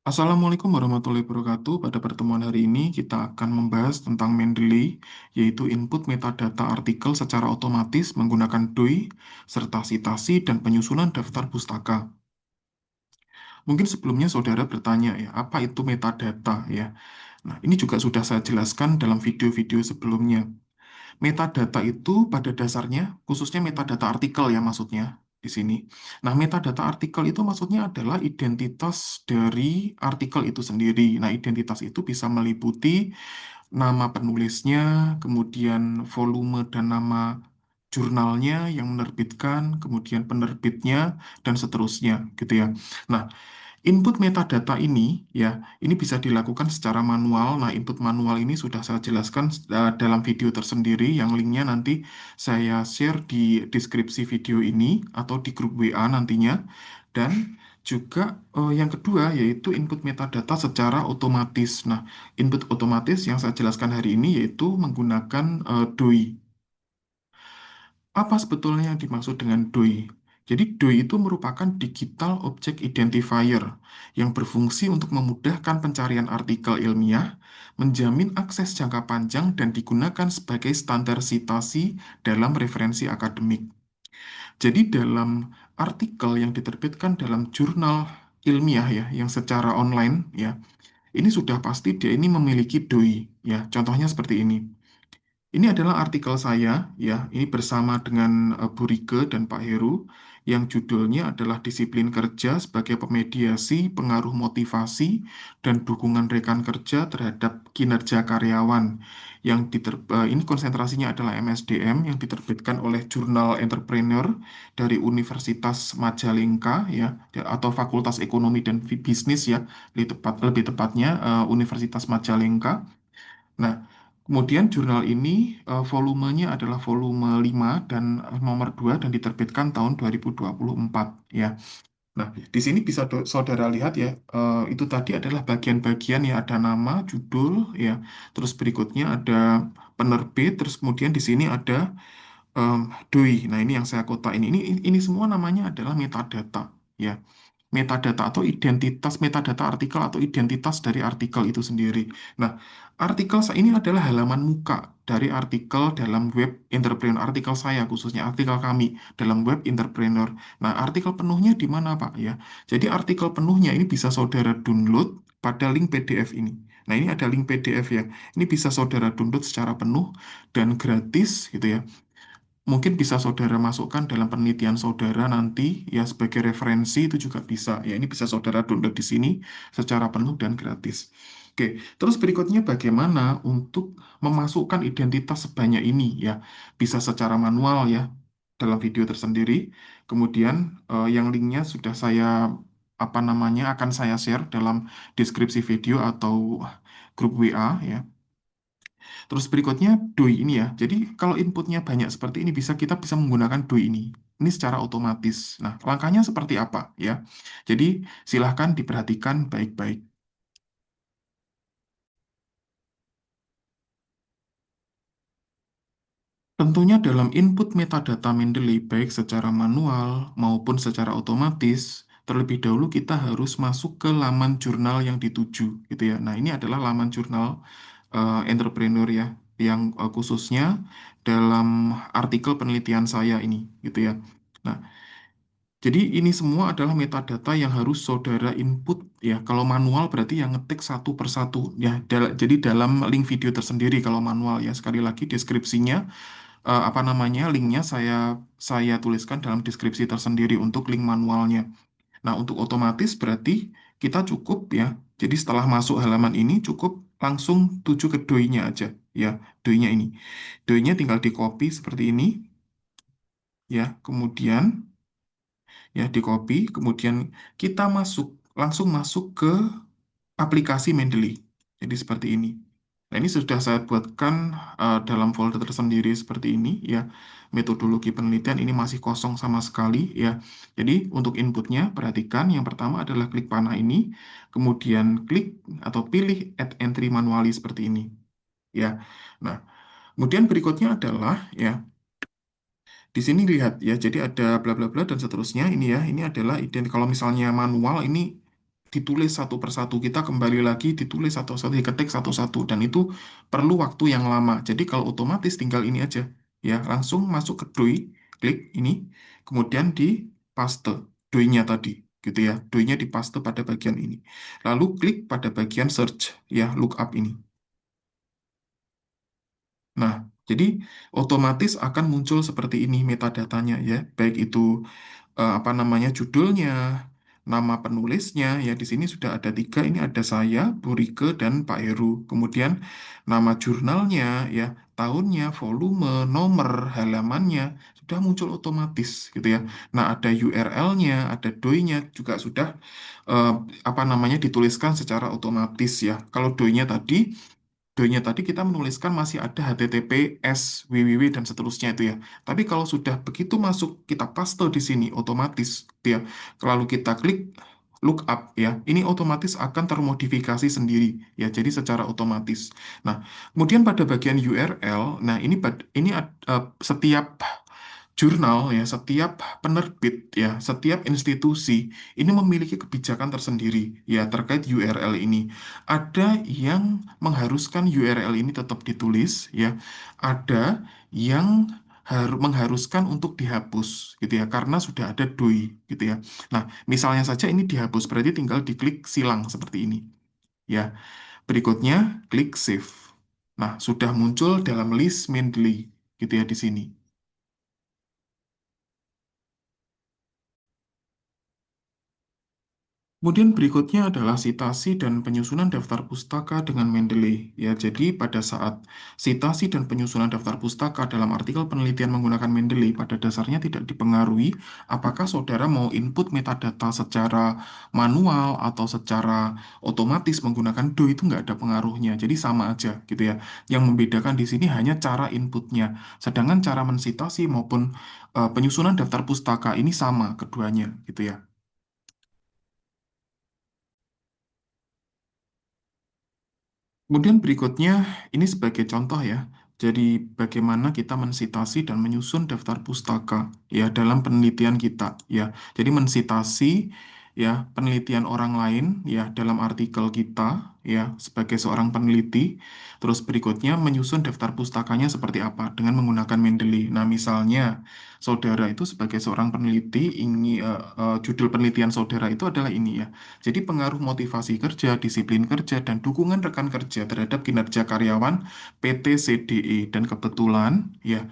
Assalamualaikum warahmatullahi wabarakatuh. Pada pertemuan hari ini kita akan membahas tentang Mendeley, yaitu input metadata artikel secara otomatis menggunakan DOI, serta citasi dan penyusunan daftar pustaka. Mungkin sebelumnya saudara bertanya ya, apa itu metadata ya? Nah, ini juga sudah saya jelaskan dalam video-video sebelumnya. Metadata itu pada dasarnya, khususnya metadata artikel ya maksudnya di sini. Nah, metadata artikel itu maksudnya adalah identitas dari artikel itu sendiri. Nah, identitas itu bisa meliputi nama penulisnya, kemudian volume dan nama jurnalnya yang menerbitkan, kemudian penerbitnya, dan seterusnya gitu ya. Nah, input metadata ini ya, ini bisa dilakukan secara manual. Nah, input manual ini sudah saya jelaskan dalam video tersendiri yang linknya nanti saya share di deskripsi video ini atau di grup WA nantinya. Dan juga yang kedua yaitu input metadata secara otomatis. Nah, input otomatis yang saya jelaskan hari ini yaitu menggunakan DOI. Apa sebetulnya yang dimaksud dengan DOI? Jadi DOI itu merupakan Digital Object Identifier yang berfungsi untuk memudahkan pencarian artikel ilmiah, menjamin akses jangka panjang dan digunakan sebagai standar sitasi dalam referensi akademik. Jadi dalam artikel yang diterbitkan dalam jurnal ilmiah ya, yang secara online ya, ini sudah pasti dia ini memiliki DOI ya. Contohnya seperti ini. Ini adalah artikel saya, ya. Ini bersama dengan Bu Rike dan Pak Heru, yang judulnya adalah Disiplin Kerja sebagai Pemediasi Pengaruh Motivasi dan Dukungan Rekan Kerja Terhadap Kinerja Karyawan. Ini konsentrasinya adalah MSDM yang diterbitkan oleh Jurnal Entrepreneur dari Universitas Majalengka, ya, atau Fakultas Ekonomi dan Bisnis, ya, lebih tepatnya Universitas Majalengka. Nah, kemudian jurnal ini volumenya adalah volume 5 dan nomor 2 dan diterbitkan tahun 2024 ya. Nah, di sini bisa saudara lihat ya, itu tadi adalah bagian-bagian ya ada nama, judul ya, terus berikutnya ada penerbit, terus kemudian di sini ada em, DOI. Nah, ini yang saya kotain ini semua namanya adalah metadata ya. Metadata atau identitas metadata artikel atau identitas dari artikel itu sendiri. Nah, ini adalah halaman muka dari artikel dalam web entrepreneur, artikel saya khususnya artikel kami dalam web entrepreneur. Nah, artikel penuhnya di mana, Pak ya? Jadi artikel penuhnya ini bisa saudara download pada link PDF ini. Nah, ini ada link PDF ya. Ini bisa saudara download secara penuh dan gratis gitu ya. Mungkin bisa saudara masukkan dalam penelitian saudara nanti ya sebagai referensi itu juga bisa. Ya, ini bisa saudara download di sini secara penuh dan gratis. Oke, terus berikutnya bagaimana untuk memasukkan identitas sebanyak ini ya? Bisa secara manual ya dalam video tersendiri. Kemudian yang linknya sudah saya apa namanya akan saya share dalam deskripsi video atau grup WA ya. Terus berikutnya DOI ini ya. Jadi kalau inputnya banyak seperti ini kita bisa menggunakan DOI ini. Ini secara otomatis. Nah, langkahnya seperti apa ya? Jadi silahkan diperhatikan baik-baik. Tentunya dalam input metadata Mendeley baik secara manual maupun secara otomatis, terlebih dahulu kita harus masuk ke laman jurnal yang dituju gitu ya. Nah, ini adalah laman jurnal entrepreneur ya yang khususnya dalam artikel penelitian saya ini gitu ya. Nah, jadi ini semua adalah metadata yang harus saudara input ya. Kalau manual berarti yang ngetik satu persatu ya. Jadi dalam link video tersendiri kalau manual ya. Sekali lagi deskripsinya apa namanya linknya saya tuliskan dalam deskripsi tersendiri untuk link manualnya. Nah, untuk otomatis berarti kita cukup ya. Jadi setelah masuk halaman ini cukup langsung tuju ke doi-nya aja ya. Doi-nya ini. Doi-nya tinggal di copy seperti ini ya. Kemudian ya di copy, kemudian kita langsung masuk ke aplikasi Mendeley. Jadi seperti ini. Nah, ini sudah saya buatkan dalam folder tersendiri seperti ini ya. Metodologi penelitian ini masih kosong sama sekali ya. Jadi untuk inputnya perhatikan yang pertama adalah klik panah ini, kemudian klik atau pilih add entry manually seperti ini ya. Nah, kemudian berikutnya adalah ya di sini lihat ya. Jadi ada bla bla bla dan seterusnya ini ya. Ini adalah kalau misalnya manual ini ditulis satu persatu, kita kembali lagi ditulis satu-satu, diketik satu-satu, dan itu perlu waktu yang lama. Jadi kalau otomatis tinggal ini aja, ya langsung masuk ke DOI, klik ini, kemudian di paste DOI-nya tadi, gitu ya. DOI-nya dipaste pada bagian ini. Lalu klik pada bagian search, ya lookup ini. Nah, jadi otomatis akan muncul seperti ini metadatanya ya, baik itu apa namanya judulnya, nama penulisnya ya di sini sudah ada tiga, ini ada saya, Bu Rike dan Pak Heru. Kemudian nama jurnalnya ya, tahunnya, volume, nomor, halamannya sudah muncul otomatis gitu ya. Nah, ada URL-nya, ada DOI-nya juga sudah eh, apa namanya dituliskan secara otomatis ya. Kalau DOI-nya tadi Do-nya tadi kita menuliskan masih ada HTTPS, www, dan seterusnya itu ya. Tapi kalau sudah begitu masuk, kita paste di sini otomatis, gitu ya. Lalu kita klik lookup ya, ini otomatis akan termodifikasi sendiri ya, jadi secara otomatis. Nah, kemudian pada bagian URL, nah ini setiap jurnal ya, setiap penerbit ya, setiap institusi ini memiliki kebijakan tersendiri ya terkait URL ini. Ada yang mengharuskan URL ini tetap ditulis ya, ada yang mengharuskan untuk dihapus gitu ya karena sudah ada DOI gitu ya. Nah, misalnya saja ini dihapus berarti tinggal diklik silang seperti ini ya. Berikutnya klik save. Nah, sudah muncul dalam list Mendeley gitu ya di sini. Kemudian berikutnya adalah sitasi dan penyusunan daftar pustaka dengan Mendeley. Ya, jadi pada saat sitasi dan penyusunan daftar pustaka dalam artikel penelitian menggunakan Mendeley, pada dasarnya tidak dipengaruhi apakah saudara mau input metadata secara manual atau secara otomatis menggunakan Do, itu nggak ada pengaruhnya. Jadi sama aja gitu ya. Yang membedakan di sini hanya cara inputnya. Sedangkan cara mensitasi maupun penyusunan daftar pustaka ini sama keduanya gitu ya. Kemudian berikutnya, ini sebagai contoh ya, jadi bagaimana kita mensitasi dan menyusun daftar pustaka ya dalam penelitian kita ya. Jadi mensitasi ya penelitian orang lain ya dalam artikel kita ya sebagai seorang peneliti. Terus berikutnya menyusun daftar pustakanya seperti apa dengan menggunakan Mendeley. Nah, misalnya saudara itu sebagai seorang peneliti, judul penelitian saudara itu adalah ini ya. Jadi pengaruh motivasi kerja, disiplin kerja, dan dukungan rekan kerja terhadap kinerja karyawan PT CDE. Dan kebetulan, ya,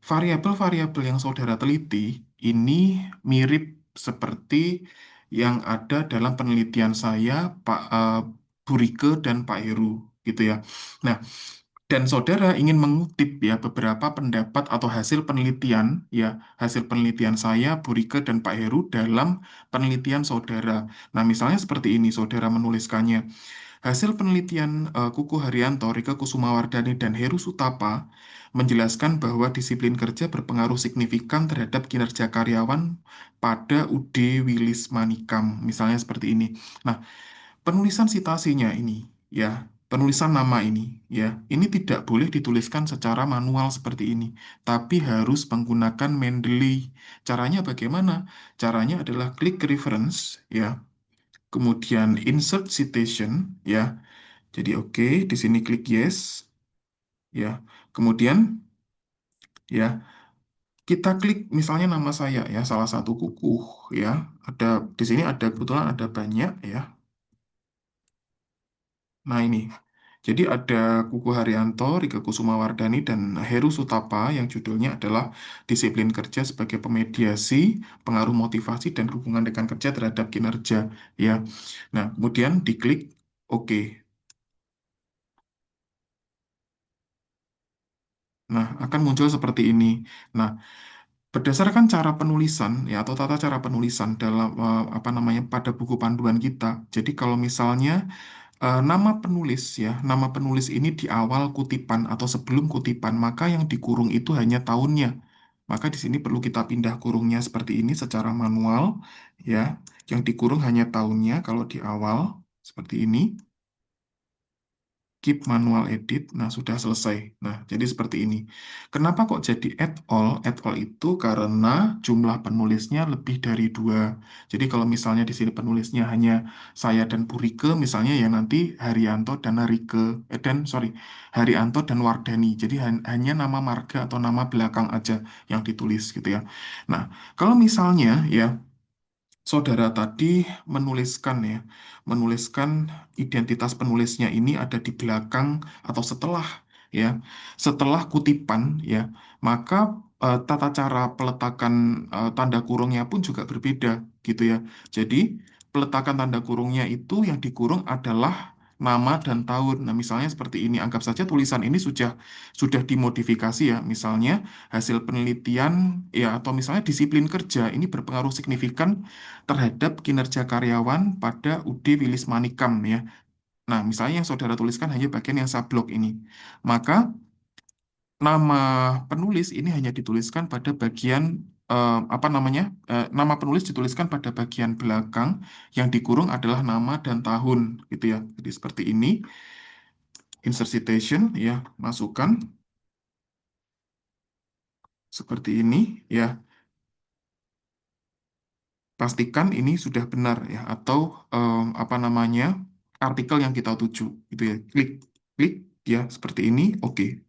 variabel-variabel yang saudara teliti ini mirip seperti yang ada dalam penelitian saya, Pak Burike dan Pak Heru, gitu ya. Nah, dan saudara ingin mengutip ya beberapa pendapat atau hasil penelitian ya hasil penelitian saya, Burike dan Pak Heru dalam penelitian saudara. Nah, misalnya seperti ini, saudara menuliskannya. Hasil penelitian Kuku Haryanto, Rike Kusumawardani, dan Heru Sutapa menjelaskan bahwa disiplin kerja berpengaruh signifikan terhadap kinerja karyawan pada UD Wilis Manikam. Misalnya seperti ini. Nah, penulisan sitasinya ini, ya, penulisan nama ini, ya, ini tidak boleh dituliskan secara manual seperti ini, tapi harus menggunakan Mendeley. Caranya bagaimana? Caranya adalah klik reference, ya, kemudian insert citation, ya. Jadi oke, di sini klik yes, ya. Kemudian, ya, kita klik misalnya nama saya, ya, salah satu kuku, ya. Ada di sini ada kebetulan ada banyak, ya. Nah, ini. Jadi ada Kuku Haryanto, Rike Kusumawardani, dan Heru Sutapa yang judulnya adalah Disiplin Kerja sebagai Pemediasi, Pengaruh Motivasi, dan Dukungan Rekan Kerja Terhadap Kinerja. Ya, nah kemudian diklik OK. Nah, akan muncul seperti ini. Nah, berdasarkan cara penulisan ya atau tata cara penulisan dalam apa namanya pada buku panduan kita. Jadi kalau misalnya nama penulis ya, nama penulis ini di awal kutipan atau sebelum kutipan, maka yang dikurung itu hanya tahunnya. Maka di sini perlu kita pindah kurungnya seperti ini secara manual ya. Yang dikurung hanya tahunnya kalau di awal seperti ini. keep manual edit. Nah, sudah selesai. Nah, jadi seperti ini. Kenapa kok jadi add all? Add all itu karena jumlah penulisnya lebih dari dua. Jadi kalau misalnya di sini penulisnya hanya saya dan Bu Rike, misalnya ya nanti Haryanto dan Rike, sorry, Haryanto dan Wardani. Jadi hanya nama marga atau nama belakang aja yang ditulis gitu ya. Nah, kalau misalnya ya saudara tadi menuliskan ya, menuliskan identitas penulisnya ini ada di belakang atau setelah ya, setelah kutipan ya, maka tata cara peletakan tanda kurungnya pun juga berbeda gitu ya. Jadi peletakan tanda kurungnya itu yang dikurung adalah nama dan tahun. Nah, misalnya seperti ini, anggap saja tulisan ini sudah dimodifikasi ya, misalnya hasil penelitian ya atau misalnya disiplin kerja ini berpengaruh signifikan terhadap kinerja karyawan pada UD Wilis Manikam ya. Nah, misalnya yang saudara tuliskan hanya bagian yang sablok ini. Maka nama penulis ini hanya dituliskan pada bagian apa namanya? Nama penulis dituliskan pada bagian belakang, yang dikurung adalah nama dan tahun gitu ya. Jadi seperti ini, insert citation ya, masukkan seperti ini ya. Pastikan ini sudah benar ya atau apa namanya artikel yang kita tuju gitu ya, klik klik ya seperti ini, oke.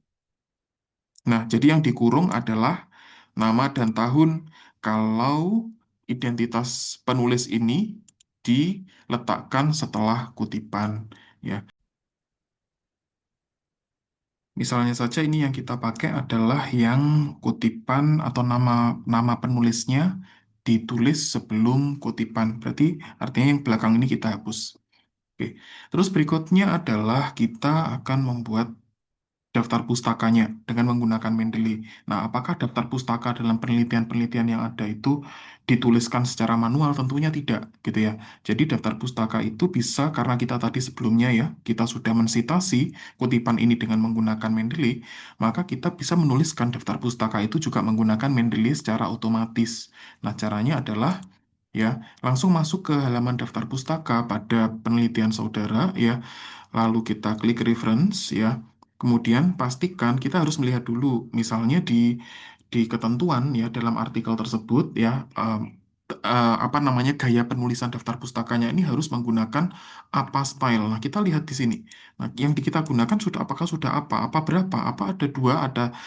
Nah, jadi yang dikurung adalah nama dan tahun kalau identitas penulis ini diletakkan setelah kutipan ya. Misalnya saja ini yang kita pakai adalah yang kutipan atau nama nama penulisnya ditulis sebelum kutipan. Berarti artinya yang belakang ini kita hapus. Oke. Terus berikutnya adalah kita akan membuat daftar pustakanya dengan menggunakan Mendeley. Nah, apakah daftar pustaka dalam penelitian-penelitian yang ada itu dituliskan secara manual? Tentunya tidak, gitu ya. Jadi daftar pustaka itu bisa karena kita tadi sebelumnya ya, kita sudah mensitasi kutipan ini dengan menggunakan Mendeley, maka kita bisa menuliskan daftar pustaka itu juga menggunakan Mendeley secara otomatis. Nah, caranya adalah ya, langsung masuk ke halaman daftar pustaka pada penelitian saudara ya. Lalu kita klik reference ya. Kemudian pastikan kita harus melihat dulu misalnya di ketentuan ya dalam artikel tersebut ya apa namanya gaya penulisan daftar pustakanya ini harus menggunakan apa style. Nah, kita lihat di sini. Nah, yang kita gunakan sudah apakah sudah apa berapa? Apa ada dua, ada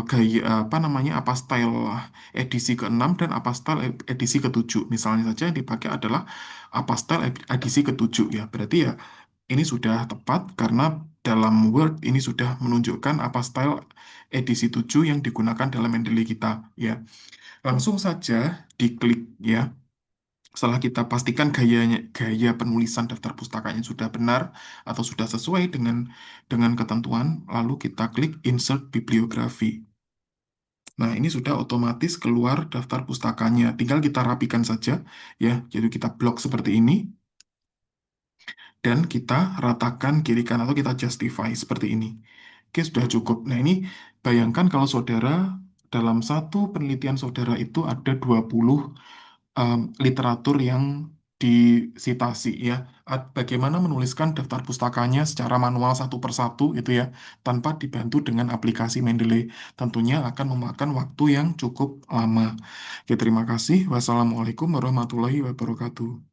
gaya apa namanya apa style edisi ke-6 dan apa style edisi ke-7. Misalnya saja yang dipakai adalah apa style edisi ke-7 ya. Berarti ya ini sudah tepat karena dalam Word ini sudah menunjukkan apa style edisi 7 yang digunakan dalam Mendeley kita ya. Langsung saja diklik ya. Setelah kita pastikan gaya penulisan daftar pustakanya sudah benar atau sudah sesuai dengan ketentuan, lalu kita klik Insert Bibliografi. Nah, ini sudah otomatis keluar daftar pustakanya. Tinggal kita rapikan saja ya. Jadi kita blok seperti ini dan kita ratakan kiri kanan atau kita justify seperti ini. Oke, sudah cukup. Nah, ini bayangkan kalau saudara dalam satu penelitian saudara itu ada 20 literatur yang disitasi ya. Bagaimana menuliskan daftar pustakanya secara manual satu persatu itu ya, tanpa dibantu dengan aplikasi Mendeley. Tentunya akan memakan waktu yang cukup lama. Oke, terima kasih. Wassalamualaikum warahmatullahi wabarakatuh.